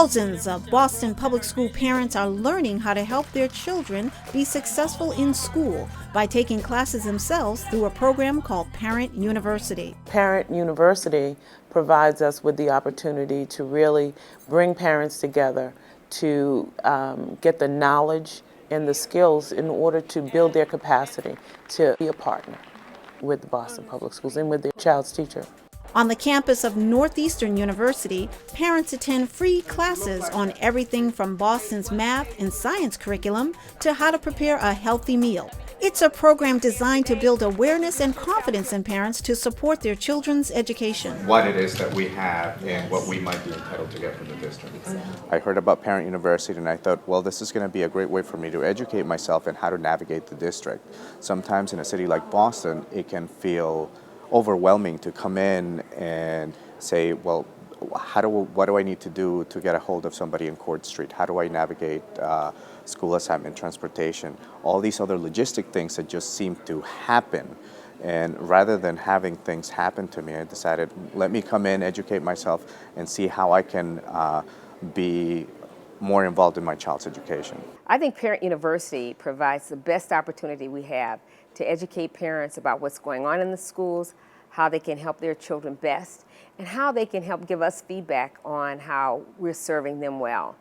Thousands of Boston public school parents are learning how to help their children be successful in school by taking classes themselves through a program called Parent University. Parent University provides us with the opportunity to really bring parents together to get the knowledge and the skills in order to build their capacity to be a partner with the Boston Public Schools and with their child's teacher. On the campus of Northeastern University, parents attend free classes on everything from Boston's math and science curriculum to how to prepare a healthy meal. It's a program designed to build awareness and confidence in parents to support their children's education. What it is that we have and what we might be entitled to get from the district. I heard about Parent University and I thought, well, this is going to be a great way for me to educate myself in how to navigate the district. Sometimes in a city like Boston, it can feel overwhelming to come in and say, well, what do I need to do to get a hold of somebody in Court Street? How do I navigate school assignment, transportation, all these other logistic things that just seem to happen. And rather than having things happen to me, I decided, let me come in, educate myself, and see how I can be more involved in my child's education. I think Parent University provides the best opportunity we have to educate parents about what's going on in the schools, how they can help their children best, and how they can help give us feedback on how we're serving them well.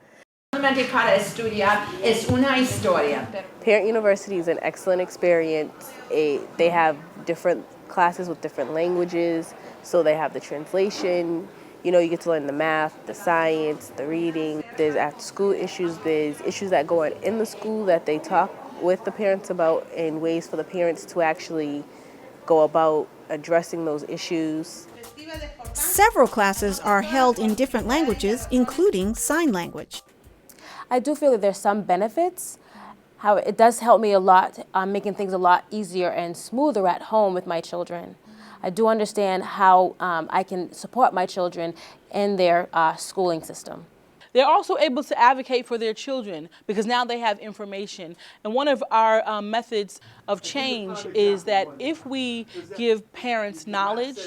Para estudiar es una historia. Parent University is an excellent experience. They have different classes with different languages, so they have the translation. You know, you get to learn the math, the science, the reading. There's after-school issues. There's issues that go on in the school that they talk with the parents about, and ways for the parents to actually go about addressing those issues. Several classes are held in different languages, including sign language. I do feel that there's some benefits. However, it does help me a lot, making things a lot easier and smoother at home with my children. I do understand how I can support my children in their schooling system. They're also able to advocate for their children because now they have information. And one of our methods of change is that if we give parents knowledge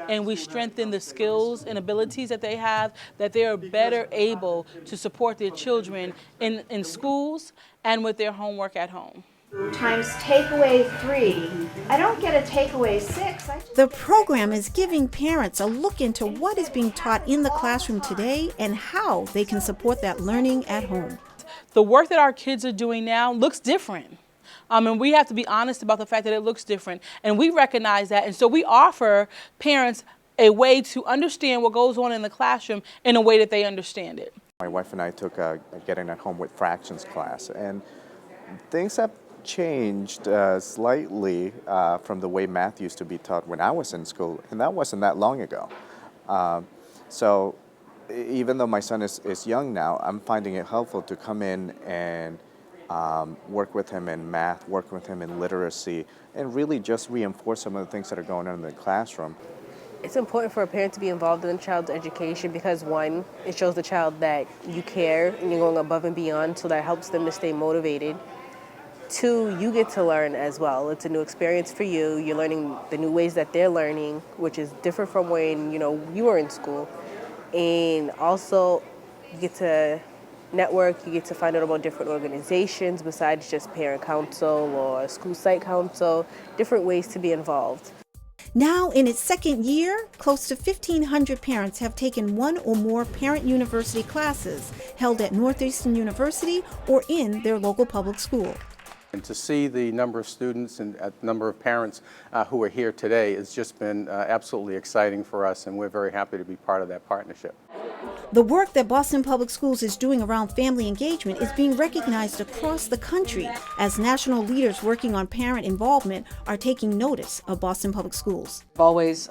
and we strengthen the skills and abilities that they have, that they are better able to support their children in schools and with their homework at home. Times takeaway 3. I don't get a takeaway 6. The program is giving parents a look into what is being taught in the classroom today and how they can support that learning at home. The work that our kids are doing now looks different. And we have to be honest about the fact that it looks different. And we recognize that. And so we offer parents a way to understand what goes on in the classroom in a way that they understand it. My wife and I took a Getting at Home with Fractions class, and things have changed slightly from the way math used to be taught when I was in school, and that wasn't that long ago. So even though my son is young now, I'm finding it helpful to come in and work with him in math, work with him in literacy, and really just reinforce some of the things that are going on in the classroom. It's important for a parent to be involved in a child's education because, one, it shows the child that you care and you're going above and beyond, so that helps them to stay motivated. Two, you get to learn as well. It's a new experience for you. You're learning the new ways that they're learning, which is different from when, you were in school. And also, you get to network, you get to find out about different organizations besides just parent council or school site council, different ways to be involved. Now, in its second year, close to 1,500 parents have taken one or more Parent University classes held at Northeastern University or in their local public school. And to see the number of students and number of parents who are here today has just been absolutely exciting for us, and we're very happy to be part of that partnership. The work that Boston Public Schools is doing around family engagement is being recognized across the country as national leaders working on parent involvement are taking notice of Boston Public Schools. I've always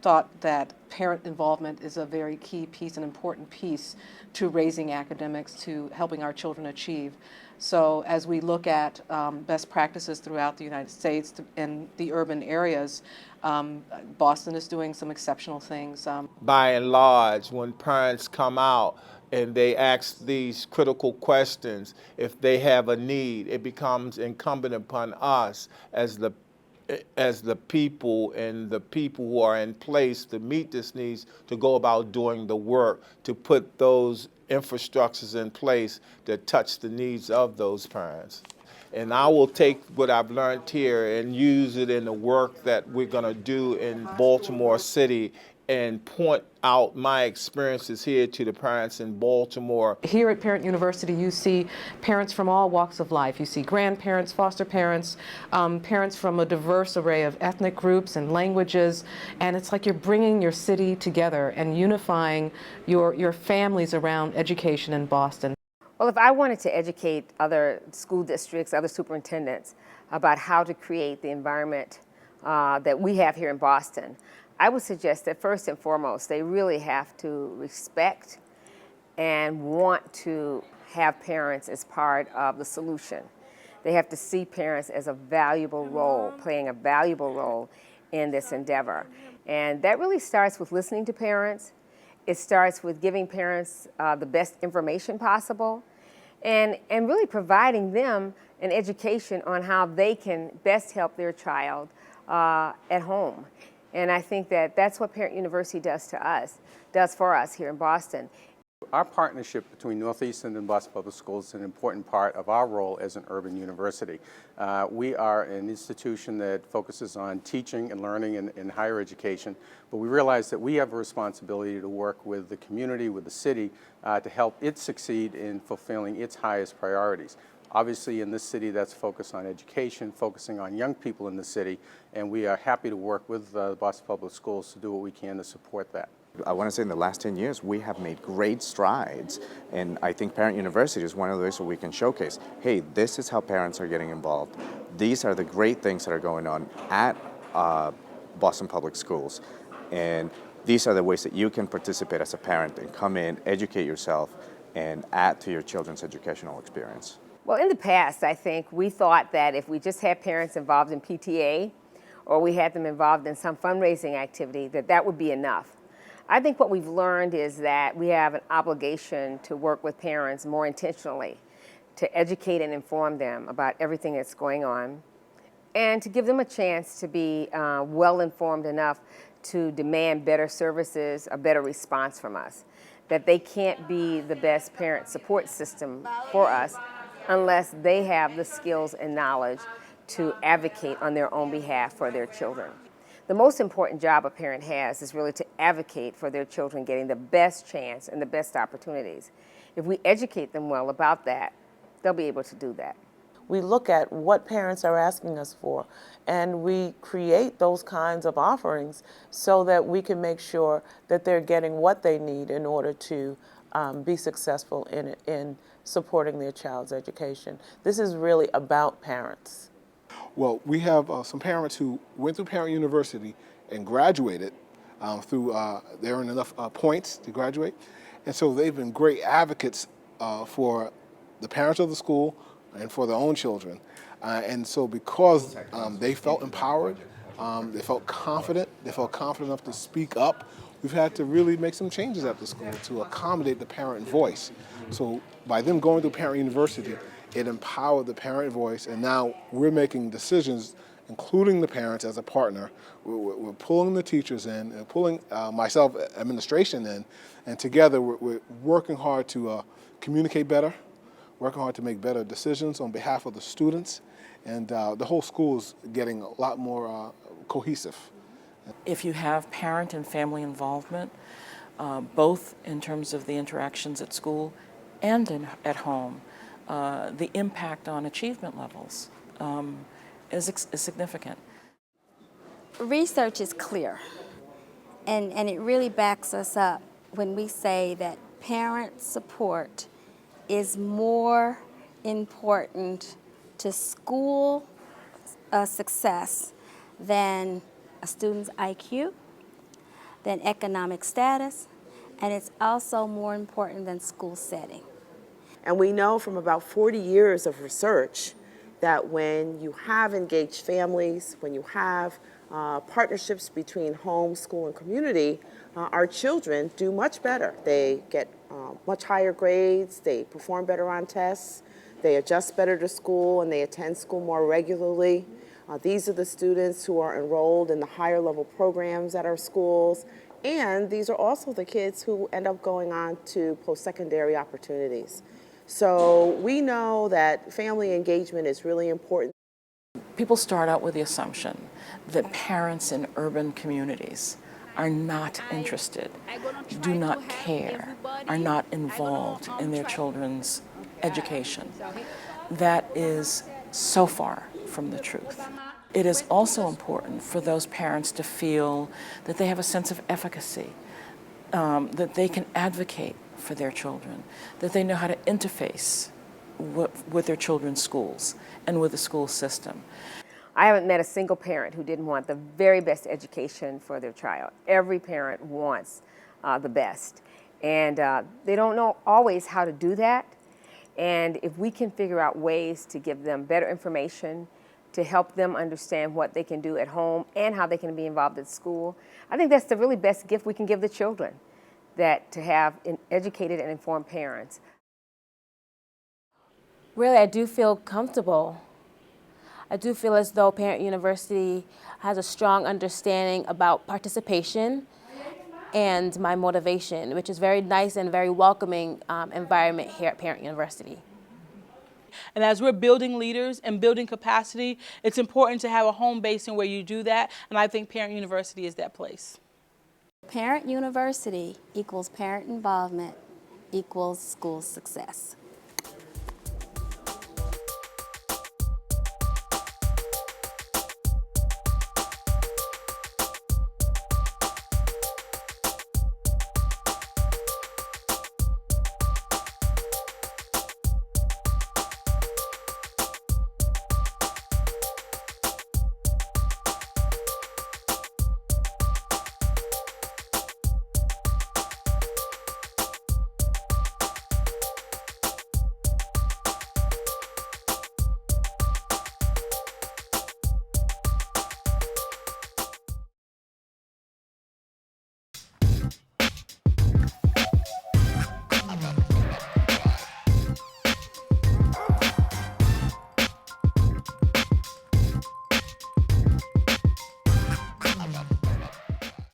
thought that parent involvement is a very key piece, an important piece to raising academics, to helping our children achieve. So as we look at best practices throughout the United States in the urban areas, Boston is doing some exceptional things. By and large, when parents come out and they ask these critical questions, if they have a need, it becomes incumbent upon us as the people and the people who are in place to meet this needs to go about doing the work, to put those infrastructures in place that touch the needs of those parents. And I will take what I've learned here and use it in the work that we're going to do in Baltimore City and point out my experiences here to the parents in Baltimore. Here at Parent University, you see parents from all walks of life. You see grandparents, foster parents, parents from a diverse array of ethnic groups and languages, and it's like you're bringing your city together and unifying your families around education in Boston. Well, if I wanted to educate other school districts, other superintendents about how to create the environment that we have here in Boston, I would suggest that first and foremost, they really have to respect and want to have parents as part of the solution. They have to see parents as a valuable role, playing a valuable role in this endeavor. And that really starts with listening to parents. It starts with giving parents the best information possible and really providing them an education on how they can best help their child at home. And I think that that's what Parent University does for us here in Boston. Our partnership between Northeastern and Boston Public Schools is an important part of our role as an urban university. We are an institution that focuses on teaching and learning in higher education, but we realize that we have a responsibility to work with the community, with the city, to help it succeed in fulfilling its highest priorities. Obviously, in this city, that's focused on education, focusing on young people in the city, and we are happy to work with the Boston Public Schools to do what we can to support that. I want to say in the last 10 years, we have made great strides, and I think Parent University is one of the ways where we can showcase, hey, this is how parents are getting involved. These are the great things that are going on at Boston Public Schools, and these are the ways that you can participate as a parent and come in, educate yourself, and add to your children's educational experience. Well, in the past, I think we thought that if we just had parents involved in PTA or we had them involved in some fundraising activity, that would be enough. I think what we've learned is that we have an obligation to work with parents more intentionally, to educate and inform them about everything that's going on, and to give them a chance to be well-informed enough to demand better services, a better response from us, that they can't be the best parent support system for us unless they have the skills and knowledge to advocate on their own behalf for their children. The most important job a parent has is really to advocate for their children getting the best chance and the best opportunities. If we educate them well about that, they'll be able to do that. We look at what parents are asking us for, and we create those kinds of offerings so that we can make sure that they're getting what they need in order to be successful in supporting their child's education. This is really about parents. Well, we have some parents who went through Parent University and graduated they earned enough points to graduate. And so they've been great advocates for the parents of the school and for their own children. And so because they felt empowered, they felt confident enough to speak up, we've had to really make some changes at the school to accommodate the parent voice. So by them going through Parent University, it empowered the parent voice, and now we're making decisions, including the parents as a partner. We're pulling the teachers in, and pulling myself, administration in, and together we're working hard to communicate better, working hard to make better decisions on behalf of the students, and the whole school is getting a lot more cohesive. If you have parent and family involvement, both in terms of the interactions at school and at home, the impact on achievement levels is significant. Research is clear, and it really backs us up when we say that parent support is more important to school success than a student's IQ, than economic status, and it's also more important than school setting. And we know from about 40 years of research that when you have engaged families, when you have partnerships between home, school, and community, our children do much better. They get much higher grades, they perform better on tests, they adjust better to school, and they attend school more regularly. These are the students who are enrolled in the higher level programs at our schools, And these are also the kids who end up going on to post-secondary opportunities. So we know that family engagement is really important. People start out with the assumption that parents in urban communities are not interested, do not care, are not involved in their children's education. That is so far from the truth. It is also important for those parents to feel that they have a sense of efficacy, that they can advocate for their children, that they know how to interface with their children's schools and with the school system. I haven't met a single parent who didn't want the very best education for their child. Every parent wants the best. And they don't know always how to do that. And if we can figure out ways to give them better information, to help them understand what they can do at home and how they can be involved at school, I think that's the really best gift we can give the children, that to have educated and informed parents. Really, I do feel comfortable. I do feel as though Parent University has a strong understanding about participation and my motivation, which is very nice and very welcoming environment here at Parent University. And as we're building leaders and building capacity, it's important to have a home base in where you do that, and I think Parent University is that place. Parent University equals parent involvement equals school success.